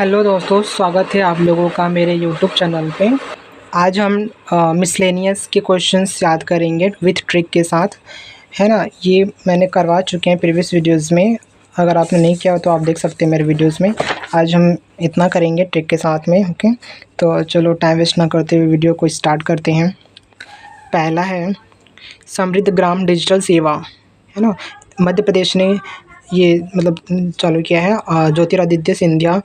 Hello दोस्तों, स्वागत है आप लोगों का मेरे यूट्यूब चैनल पे। आज हम मिसलेनियस के क्वेश्चंस याद करेंगे विथ ट्रिक के साथ, है ना। ये मैंने करवा चुके हैं प्रीवियस वीडियोस में। अगर आपने नहीं किया हो तो आप देख सकते हैं मेरे वीडियोस में। आज हम इतना करेंगे ट्रिक के साथ में, ओके। तो चलो टाइम वेस्ट ना करते हुए वीडियो को स्टार्ट करते हैं। पहला है समृद्ध ग्राम डिजिटल सेवा, है ना। मध्य प्रदेश ने ये चालू किया है ज्योतिरादित्य सिंधिया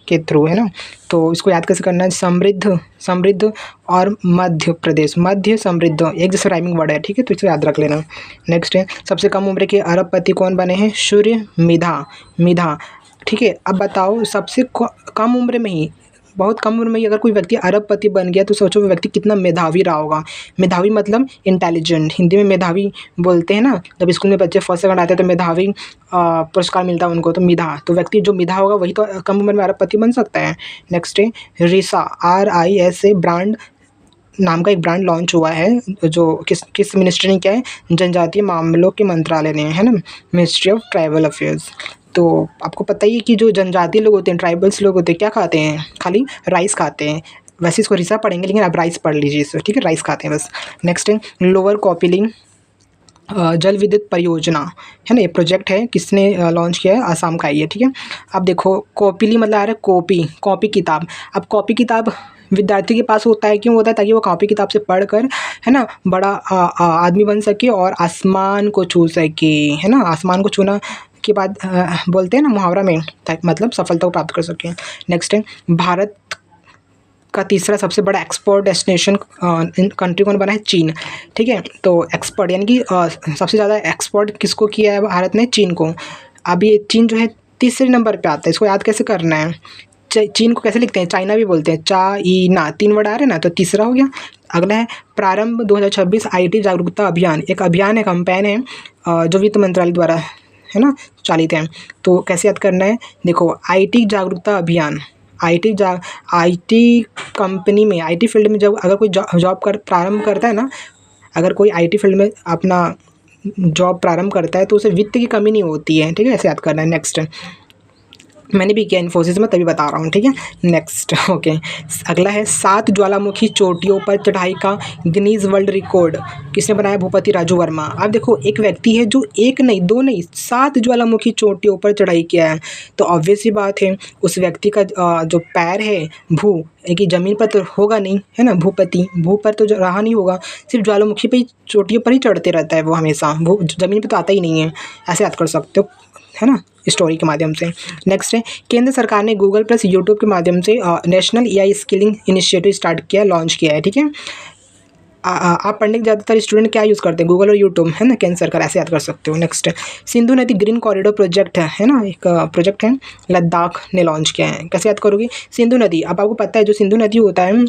के थ्रू, है ना। तो इसको याद कैसे करना है, समृद्ध और मध्य प्रदेश, मध्य समृद्ध एक जैसा राइमिंग वर्ड है, ठीक है। तो इसको याद रख लेना। नेक्स्ट है सबसे कम उम्र के अरबपति कौन बने हैं, सूर्य मिधा, ठीक है। अब बताओ सबसे कम उम्र में ही, बहुत कम उम्र में ही अगर कोई व्यक्ति अरबपति बन गया तो सोचो वो व्यक्ति कितना मेधावी रहा होगा। मेधावी मतलब इंटेलिजेंट, हिंदी में मेधावी बोलते हैं ना। जब स्कूल में बच्चे फर्स्ट सेकंड आते हैं तो मेधावी पुरस्कार मिलता है उनको, तो मिधा, तो व्यक्ति जो मिधा होगा वही तो कम उम्र में अरबपति बन सकता है। नेक्स्ट है रिसा, RISA ब्रांड नाम का एक ब्रांड लॉन्च हुआ है, जो किस मिनिस्ट्री ने किया है, जनजातीय मामलों के मंत्रालय ने, है ना, मिनिस्ट्री ऑफ ट्राइबल अफेयर्स। तो आपको पता ही है कि जो जनजातीय लोग होते हैं, ट्राइबल्स लोग होते हैं, क्या खाते हैं, खाली राइस खाते हैं। वैसे इसको रिसा पढ़ेंगे लेकिन आप राइस पढ़ लीजिए इसको, ठीक है, राइस खाते हैं बस। नेक्स्ट है लोअर कॉपिलिंग जल विद्युत परियोजना, है ना। ये प्रोजेक्ट है, किसने लॉन्च किया है, आसाम का ही है, ठीक है। अब देखो कॉपिली मतलब आ रहा है कॉपी किताब। अब कॉपी किताब विद्यार्थी के पास होता है, क्यों होता है, ताकि वो कॉपी किताब से पढ़कर, है ना, बड़ा आदमी बन सके और आसमान को छू सके, है ना। आसमान को छूना के बाद बोलते हैं ना मुहावरा में, मतलब सफलता को प्राप्त कर सके। नेक्स्ट है भारत का तीसरा सबसे बड़ा एक्सपोर्ट डेस्टिनेशन कंट्री कौन बना है, चीन, ठीक है। तो एक्सपोर्ट यानी कि सबसे ज़्यादा एक्सपोर्ट किसको किया है भारत ने, चीन को। अब ये चीन जो है तीसरे नंबर पे आता है। इसको याद कैसे करना है, चीन को कैसे लिखते हैं, चाइना भी बोलते हैं, चाइना, 3 वर्ड आ रहे हैं ना, तो तीसरा हो गया। अगला है प्रारंभ 2026 IT जागरूकता अभियान, एक अभियान है, कैंपेन है जो वित्त मंत्रालय द्वारा, है ना, चालित है। तो कैसे याद करना है, देखो IT जागरूकता अभियान, IT कंपनी में, IT फील्ड में जब अगर कोई जॉब प्रारंभ करता है ना, अगर कोई IT फील्ड में अपना जॉब प्रारंभ करता है तो उसे वित्त की कमी नहीं होती है, ठीक है, ऐसे याद करना है। नेक्स्ट मैंने भी किया इन्फोसिस में, तभी बता रहा हूँ, ठीक है। नेक्स्ट ओके, अगला है 7 ज्वालामुखी चोटियों पर चढ़ाई का गिनीज वर्ल्ड रिकॉर्ड किसने बनाया, भूपति राजू वर्मा। अब देखो एक व्यक्ति है जो 1 नहीं 2 नहीं 7 ज्वालामुखी चोटियों पर चढ़ाई किया है, तो ऑब्वियस सी बात है उस व्यक्ति का जो पैर है, भू कि ज़मीन पर तो होगा नहीं, है ना, भू पर तो रहा नहीं होगा, सिर्फ ज्वालामुखी पे ही, चोटियों पर ही चढ़ते रहता है वो हमेशा, भू ज़मीन पर तो आता ही नहीं है, ऐसे याद कर सकते हो, है ना, स्टोरी के माध्यम से। नेक्स्ट है केंद्र सरकार ने गूगल प्लस यूट्यूब के माध्यम से national AI skilling initiative start किया, लॉन्च किया है, ठीक है। आप पढ़ने के ज़्यादातर स्टूडेंट क्या यूज़ करते हैं, गूगल और यूट्यूब, है ना, केंद्र सरकार, ऐसे याद कर सकते हो। नेक्स्ट सिंधु नदी ग्रीन कॉरिडोर प्रोजेक्ट है ना, एक प्रोजेक्ट है, लद्दाख ने लॉन्च किया है। कैसे याद करोगे, सिंधु नदी, अब आपको पता है जो सिंधु नदी होता है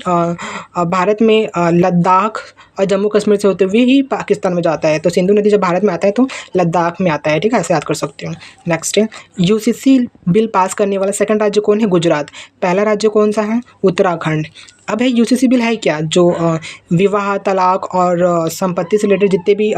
भारत में लद्दाख और जम्मू कश्मीर से होते हुए ही पाकिस्तान में जाता है, तो सिंधु नदी जब भारत में आता है तो लद्दाख में आता है, ठीक है, ऐसे याद कर सकते हो। नेक्स्ट है UCC बिल पास करने वाला सेकंड राज्य कौन है, गुजरात। पहला राज्य कौन सा है, उत्तराखंड। अब है UCC बिल है क्या, जो विवाह, तलाक और संपत्ति से रिलेटेड जितने भी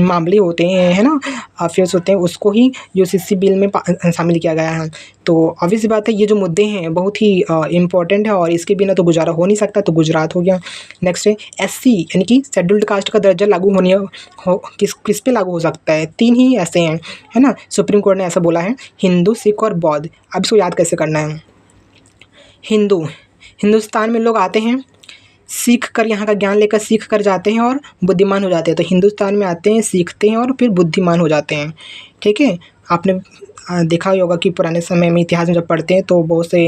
मामले होते हैं, है ना, अफेयर्स होते हैं, उसको ही UCC बिल में शामिल किया गया है। तो ऑब्वियस बात है ये जो मुद्दे हैं बहुत ही इंपॉर्टेंट है और इसके बिना तो गुजारा हो नहीं सकता, तो गुजरात हो गया। नेक्स्ट है SC यानी कि शेड्यूल्ड कास्ट का दर्जा लागू किस पे लागू हो सकता है, 3 ही ऐसे हैं, है ना, सुप्रीम कोर्ट ने ऐसा बोला है, हिंदू, सिख और बौद्ध। अब इसको याद कैसे करना है, हिंदुस्तान में लोग आते हैं, सीख कर, यहाँ का ज्ञान लेकर सीख कर जाते हैं और बुद्धिमान हो जाते हैं। तो हिंदुस्तान में आते हैं, सीखते हैं और फिर बुद्धिमान हो जाते हैं, ठीक है। आपने देखा होगा कि पुराने समय में इतिहास में जब पढ़ते हैं तो बहुत से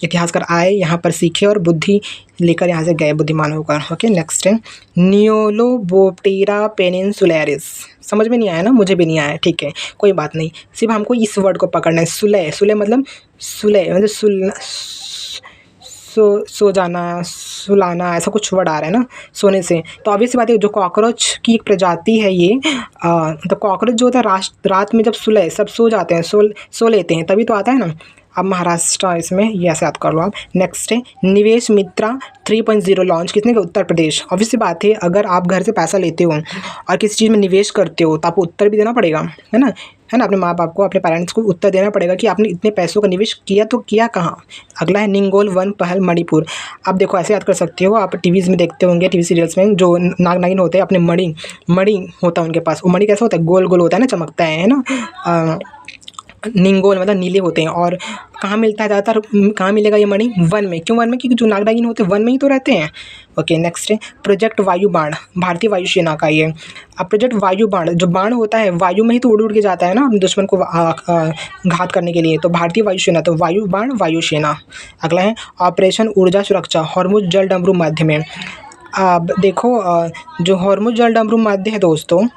इतिहासकार आए, यहाँ पर सीखे और बुद्धि लेकर यहाँ से गए बुद्धिमान होकर, ओके। नेक्स्ट है नियोलोबोप्टेरा पेनिनसुलैरिस, समझ में नहीं आया ना, मुझे भी नहीं आया, ठीक है, कोई बात नहीं, सिर्फ हमको इस वर्ड को पकड़ना है, सुलह मतलब सो जाना, सुलाना, ऐसा कुछ वर्ड आ रहा है ना, सोने से। तो ऑब्वियस बात है जो कॉकरोच की एक प्रजाति है ये, तो कॉकरोच जो होता है रात में जब सब सो जाते हैं, सो लेते हैं, तभी तो आता है ना। अब महाराष्ट्र इसमें ये ऐसे याद कर लो आप। नेक्स्ट है निवेश मित्रा 3.0 लॉन्च किसने किया, उत्तर प्रदेश। ऑब्वियसली बात है अगर आप घर से पैसा लेते हो और किसी चीज़ में निवेश करते हो तो आपको उत्तर भी देना पड़ेगा, है ना। है ना, अपने माँ बाप को, अपने पेरेंट्स को उत्तर देना पड़ेगा कि आपने इतने पैसों का निवेश किया तो किया कहाँ। अगला है निंगोल वन पहल मणिपुर। अब देखो ऐसे याद कर सकते हो, आप टीवीज़ में देखते होंगे, टीवी सीरियल्स में जो नाग नागिन होते हैं अपने मणि होता है उनके पास। वो मणि कैसा होता है, गोल गोल होता है ना, चमकता है ना। निंगोल मतलब नीले होते हैं। और कहाँ मिलता है ज़्यादातर, कहाँ मिलेगा ये मणि, वन में। क्यों वन में, क्योंकि जो नाग नागिन होते हैं वन में ही तो रहते हैं। ओके नेक्स्ट है प्रोजेक्ट वायु बाण, भारतीय वायुसेना का ये। अब प्रोजेक्ट वायु बाण, जो बाण होता है वायु में ही तो उड़ के जाता है ना दुश्मन को घात करने के लिए, तो भारतीय वायुसेना, तो वायु बाण वायुसेना। अगला है ऑपरेशन ऊर्जा सुरक्षा हॉर्मुज जल डमरू माध्य में। अब देखो जो हॉर्मुज जल डमरू माध्य है दोस्तों,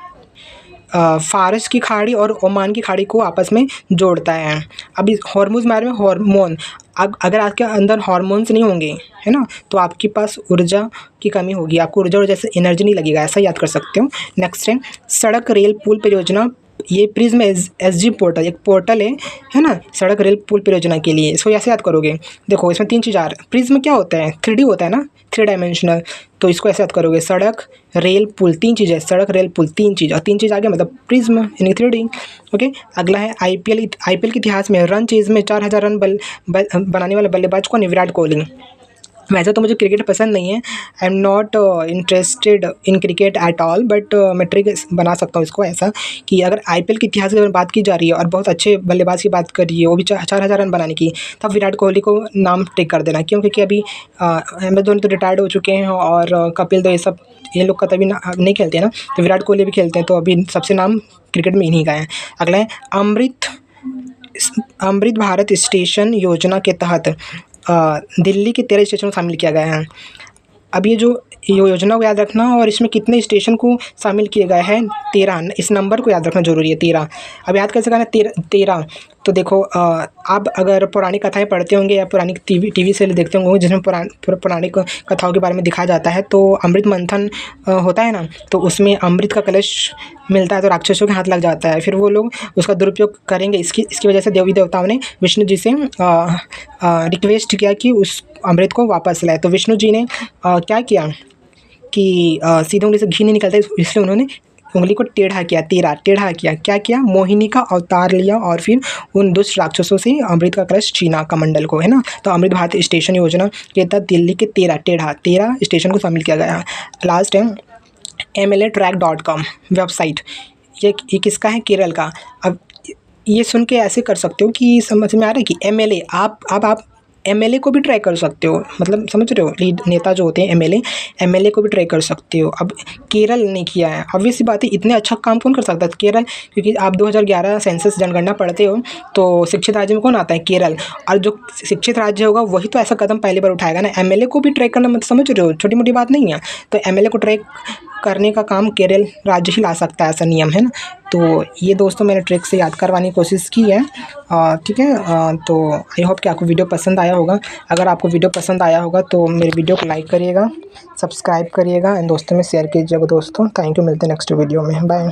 फ़ारस की खाड़ी और ओमान की खाड़ी को आपस में जोड़ता है। अभी हॉर्मुज़ मारे में हार्मोन, अगर आपके अंदर हार्मोन्स नहीं होंगे, है ना, तो आपके पास ऊर्जा की कमी होगी, आपको ऊर्जा और जैसे एनर्जी नहीं लगेगा, ऐसा याद कर सकते हो। नेक्स्ट है सड़क रेल पुल परियोजना, ये प्रिज्म एसजी पोर्टल एक पोर्टल है ना, सड़क रेल पुल परियोजना के लिए। इसको ऐसे याद करोगे, देखो इसमें 3 चीज़ आ रहा है। प्रिज्म क्या होता है, 3D होता है ना, 3 डायमेंशनल, तो इसको ऐसे याद करोगे सड़क रेल पुल, 3 चीज़ है, सड़क रेल पुल 3 चीज़, और 3 चीज़ आ गया मतलब प्रिज्म यानी 3D। ओके अगला है आईपीएल के इतिहास में रन चेज में 4000 रन बनाने वाला बल्लेबाज कौन है, विराट कोहली। वैसे तो मुझे क्रिकेट पसंद नहीं है, I am not interested in cricket at all, but मैं ट्रिक बना सकता हूँ इसको ऐसा कि अगर आईपीएल के इतिहास की बात की जा रही है और बहुत अच्छे बल्लेबाज की बात कर रही है, वो भी 4000 रन बनाने की, तब विराट कोहली को नाम ट्रिक कर देना। क्यों, क्योंकि अभी MS धोनी तो रिटायर्ड हो चुके हैं और कपिल देव ये लोग का तभी नहीं खेलते हैं ना, तो विराट कोहली भी खेलते हैं, तो अभी सबसे नाम क्रिकेट में इन्हीं का है। अगला है अमृत भारत स्टेशन योजना के तहत दिल्ली के 13 स्टेशन को शामिल किया गया है। अब ये जो योजना को याद रखना, और इसमें कितने स्टेशन को शामिल किए गए हैं, 13। इस नंबर को याद रखना जरूरी है, 13। अब याद कैसे करना है 13। तो देखो आप अगर पौराणिक कथाएं पढ़ते होंगे या पुरानी टीवी से देखते होंगे जिसमें पौराणिक कथाओं के बारे में दिखाया जाता है, तो अमृत मंथन होता है ना, तो उसमें अमृत का कलश मिलता है तो राक्षसों के हाथ लग जाता है, फिर वो लोग उसका दुरुपयोग करेंगे। इसकी वजह से देवी देवताओं ने विष्णु जी से रिक्वेस्ट किया कि उस अमृत को वापस लाए। तो विष्णु जी ने क्या किया कि सीधे उंगली से घी नहीं निकलता, इसलिए उन्होंने उंगली को टेढ़ा किया, टेढ़ा किया, क्या किया, मोहिनी का अवतार लिया और फिर उन दुष्ट राक्षसों से अमृत का कलश छीना, कमंडल को, है ना। तो अमृत भारत स्टेशन योजना के तहत दिल्ली के 13 स्टेशन को शामिल किया गया। लास्ट है MLAtrack.com वेबसाइट, ये किसका है, केरल का। अब ये सुन के ऐसे कर सकते हो कि समझ में आ रहा है कि MLA आप MLA को भी ट्राई कर सकते हो, मतलब समझ रहे हो, लीड नेता जो होते हैं MLA को भी ट्राई कर सकते हो। अब केरल ने किया है, ऑब्वियस सी बात है, इतने अच्छा काम कौन कर सकता है, केरल। क्योंकि आप 2011 सेंसस जनगणना पढ़ते हो तो शिक्षित राज्य में कौन आता है, केरल। और जो शिक्षित राज्य होगा वही तो ऐसा कदम पहली बार उठाएगा ना। MLA को भी ट्राई करना, मतलब समझ रहे हो, छोटी मोटी बात नहीं है। तो MLA को ट्राई करने का काम केरल राज्य ही ला सकता है, ऐसा नियम है ना। तो ये दोस्तों मैंने ट्रिक से याद करवाने की कोशिश की है, ठीक है। तो आई होप कि आपको वीडियो पसंद आया होगा। अगर आपको वीडियो पसंद आया होगा तो मेरे वीडियो को लाइक करिएगा, सब्सक्राइब करिएगा एंड दोस्तों में शेयर कीजिएगा दोस्तों। थैंक यू, मिलते हैं नेक्स्ट वीडियो में, बाय।